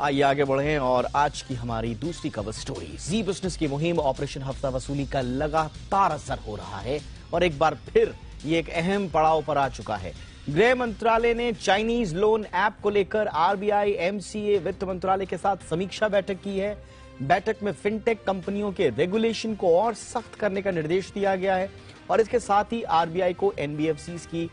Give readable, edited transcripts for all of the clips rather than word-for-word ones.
आइए आगे बढ़ें और आज की हमारी दूसरी कवर स्टोरी। जी बिजनेस की मुहिम ऑपरेशन हफ्ता वसूली का लगातार असर हो रहा है और एक बार फिर ये एक अहम पड़ाव पर आ चुका है। गृह मंत्रालय ने चाइनीज लोन ऐप को लेकर आरबीआई, एमसीए, वित्त मंत्रालय के साथ समीक्षा बैठक की है। बैठक में फिनटेक कंपनियों के रेगुलेशन को और सख्त करने का निर्देश दिया गया है और इसके साथ ही आरबीआई को एनबीएफसीज की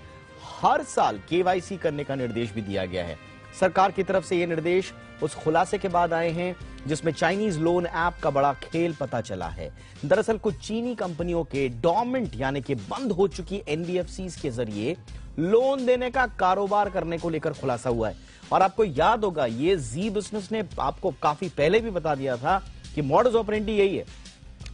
हर साल केवाईसी करने का निर्देश भी दिया गया है। सरकार की तरफ से ये निर्देश उस खुलासे के बाद आए हैं जिसमें चाइनीज लोन ऐप का बड़ा खेल पता चला है। दरअसल कुछ चीनी कंपनियों के डॉर्मेंट यानी कि बंद हो चुकी एनबीएफसीज के जरिए लोन देने का कारोबार करने को लेकर खुलासा हुआ है। और आपको याद होगा ये जी बिजनेस ने आपको काफी पहले भी बता दिया था कि मॉडस ऑपरेंडी यही है,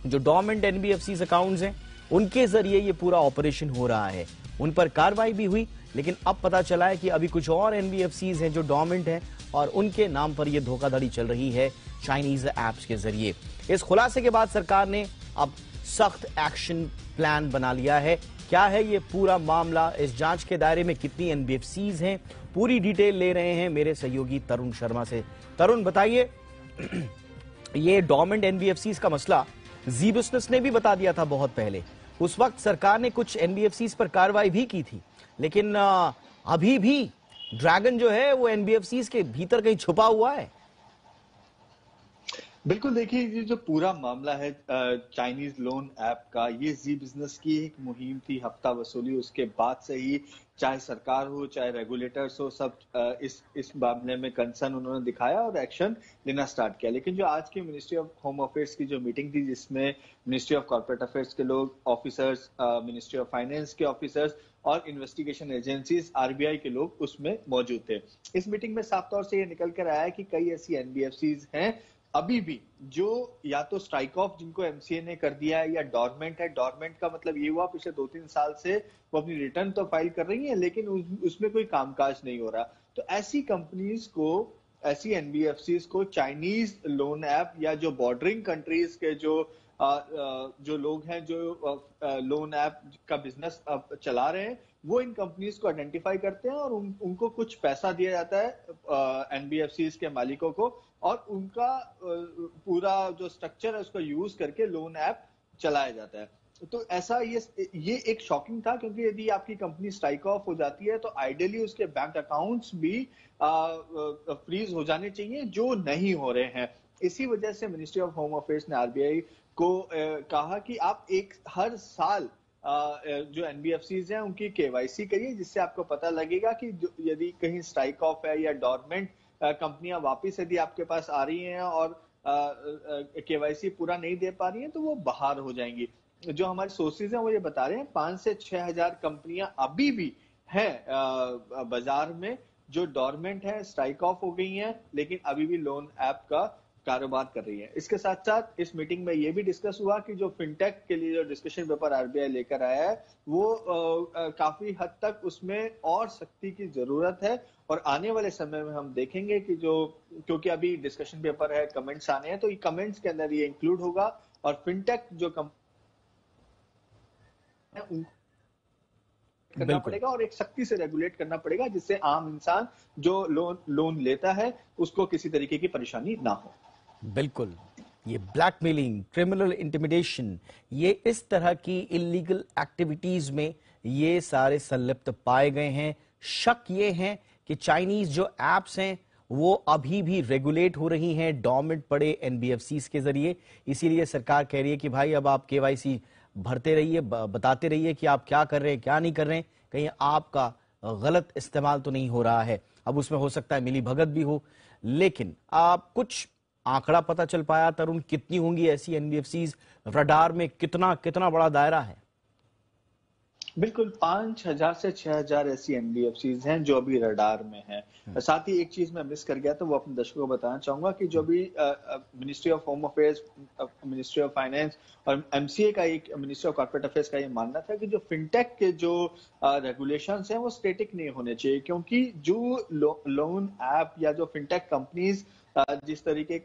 जो डॉर्मेंट एनबीएफसीज अकाउंट्स हैं उनके जरिए ये पूरा ऑपरेशन हो रहा है। उन पर कार्रवाई भी हुई, लेकिन अब पता चला है कि अभी कुछ और एनबीएफसीज हैं जो डॉर्मेंट हैं और उनके नाम पर यह धोखाधड़ी चल रही है चाइनीज ऐप्स के जरिए। इस खुलासे के बाद सरकार ने अब सख्त एक्शन प्लान बना लिया है। क्या है ये पूरा मामला, इस जांच के दायरे में कितनी एनबीएफसीज हैं, पूरी डिटेल ले रहे हैं मेरे सहयोगी तरुण शर्मा से। तरुण बताइए, ये डॉर्मेंट एनबीएफसीज का मसला जी बिजनेस ने भी बता दिया था बहुत पहले। उस वक्त सरकार ने कुछ एनबीएफसीज पर कार्रवाई भी की थी, लेकिन अभी भी ड्रैगन जो है वो एनबीएफसीज के भीतर कहीं छुपा हुआ है। बिल्कुल, देखिए ये जो पूरा मामला है चाइनीज लोन ऐप का, ये जी बिजनेस की एक मुहिम थी हफ्ता वसूली। उसके बाद से ही चाहे सरकार हो चाहे रेगुलेटर्स हो, सब इस मामले में कंसर्न उन्होंने दिखाया और एक्शन लेना स्टार्ट किया। लेकिन जो आज की मिनिस्ट्री ऑफ होम अफेयर्स की जो मीटिंग थी, जिसमें मिनिस्ट्री ऑफ कॉर्पोरेट अफेयर्स के लोग, ऑफिसर्स, मिनिस्ट्री ऑफ फाइनेंस के ऑफिसर्स और इन्वेस्टिगेशन एजेंसीज, आरबीआई के लोग उसमें मौजूद थे। इस मीटिंग में साफ तौर से ये निकल कर आया कि कई ऐसी एनबीएफसीज हैं अभी भी जो या तो स्ट्राइक ऑफ जिनको एमसीए ने कर दिया है या डॉर्मेंट है। डॉर्मेंट का मतलब ये हुआ पिछले 2-3 साल से वो अपनी रिटर्न तो फाइल कर रही है लेकिन उसमें कोई कामकाज नहीं हो रहा। तो ऐसी कंपनीज को, ऐसी एनबीएफसीज को चाइनीज लोन ऐप या जो बॉर्डरिंग कंट्रीज के जो लोग हैं जो लोन ऐप का बिजनेस चला रहे हैं, वो इन कंपनीज को आइडेंटिफाई करते हैं और उनको कुछ पैसा दिया जाता है एनबीएफसीज के मालिकों को, और उनका पूरा जो स्ट्रक्चर है उसको यूज करके लोन ऐप चलाया जाता है। तो ऐसा ये एक शॉकिंग था, क्योंकि यदि आपकी कंपनी स्ट्राइक ऑफ हो जाती है तो आइडियली उसके बैंक अकाउंट्स भी फ्रीज हो जाने चाहिए, जो नहीं हो रहे हैं। इसी वजह से मिनिस्ट्री ऑफ होम अफेयर्स ने आरबीआई को कहा कि आप हर साल जो एनबीएफसीज हैं उनकी केवाईसी करिए, जिससे आपको पता लगेगा कि यदि कहीं स्ट्राइक ऑफ है या डॉर्मेंट कंपनियां वापस यदि आपके पास आ रही हैं और केवाईसी पूरा नहीं दे पा रही हैं तो वो बाहर हो जाएंगी। जो हमारे सोर्सेज हैं वो ये बता रहे हैं 5 से 6 हजार कंपनियां अभी भी हैं बाजार में जो डॉर्मेंट है, स्ट्राइक ऑफ हो गई हैं, लेकिन अभी भी लोन ऐप का कारोबार कर रही है। इसके साथ साथ इस मीटिंग में यह भी डिस्कस हुआ कि जो फिनटेक के लिए जो डिस्कशन पेपर आरबीआई लेकर आया है वो काफी हद तक उसमें और सख्ती की जरूरत है। और आने वाले समय में हम देखेंगे कि क्योंकि अभी डिस्कशन पेपर है, कमेंट्स आने हैं, तो ये कमेंट्स के अंदर ये इंक्लूड होगा और फिनटेक जो करना पड़ेगा और एक सख्ती से रेगुलेट करना पड़ेगा, जिससे आम इंसान जो लोन लेता है उसको किसी तरीके की परेशानी ना हो। बिल्कुल, ये ब्लैकमेलिंग, क्रिमिनल इंटिमिडेशन, ये इस तरह की इलीगल एक्टिविटीज में ये सारे संलिप्त पाए गए हैं। शक ये है कि चाइनीज जो एप्स हैं वो अभी भी रेगुलेट हो रही हैं डॉर्मेंट पड़े एनबीएफसीज के जरिए। इसीलिए सरकार कह रही है कि भाई अब आप केवाईसी भरते रहिए, बताते रहिए कि आप क्या कर रहे हैं, क्या नहीं कर रहे हैं, कहीं आपका गलत इस्तेमाल तो नहीं हो रहा है। अब उसमें हो सकता है मिली भगत भी हो, लेकिन आप कुछ आंकड़ा पता चल पाया तरुण, कितनी होंगी ऐसी एनबीएफसीज, रडार में कितना बड़ा दायरा है? बिल्कुल 5000 से 6000 ऐसी एनबीएफसीज हैं जो अभी रडार में हैं। साथ ही एक चीज मैं मिस कर गया तो वो अपने दर्शकों को बताना चाहूंगा कि जो भी ministry of home affairs, ministry of finance और एमसीए का, एक मिनिस्ट्री ऑफ कॉर्पोरेट अफेयर्स का ये मानना था कि जो फिनटेक के जो रेगुलेशंस हैं वो स्टेटिक नहीं होने चाहिए, क्योंकि जो लोन ऐप या जो फिनटेक कंपनीज जिस तरीके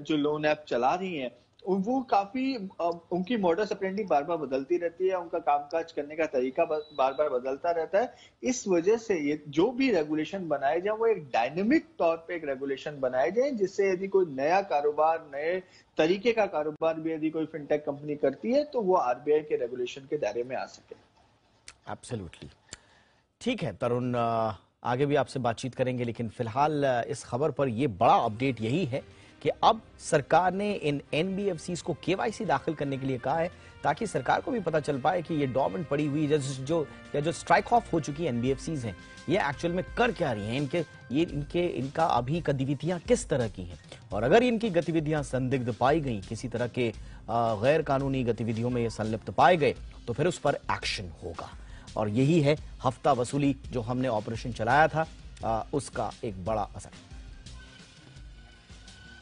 जो लोन ऐप चला रही हैं वो काफी उनकी मॉडस ऑपरेंडी बार बार बदलती रहती है, उनका कामकाज करने का तरीका बार बार बदलता रहता है। इस वजह से ये जो भी रेगुलेशन बनाए जाए वो एक डायनेमिक तौर पे एक रेगुलेशन बनाए जाए, जिससे यदि कोई नया कारोबार, नए तरीके का कारोबार भी यदि कोई फिनटेक कंपनी करती है तो वो आरबीआई के रेगुलेशन के दायरे में आ सके। एब्सोल्युटली। ठीक है तरुण, आगे भी आपसे बातचीत करेंगे, लेकिन फिलहाल इस खबर पर यह बड़ा अपडेट यही है कि अब सरकार ने इन एनबीएफसीज को केवाईसी दाखिल करने के लिए कहा है, ताकि सरकार को भी पता चल पाए कि ये डॉर्मेंट पड़ी हुई जो स्ट्राइक ऑफ हो चुकी एनबीएफसीज हैं, ये एक्चुअल में कर क्या रही हैं, इनका अभी गतिविधियां किस तरह की हैं, और अगर इनकी गतिविधियां संदिग्ध पाई गई, किसी तरह के गैर कानूनी गतिविधियों में ये संलिप्त पाए गए, तो फिर उस पर एक्शन होगा। और यही है हफ्ता वसूली जो हमने ऑपरेशन चलाया था, उसका एक बड़ा असर।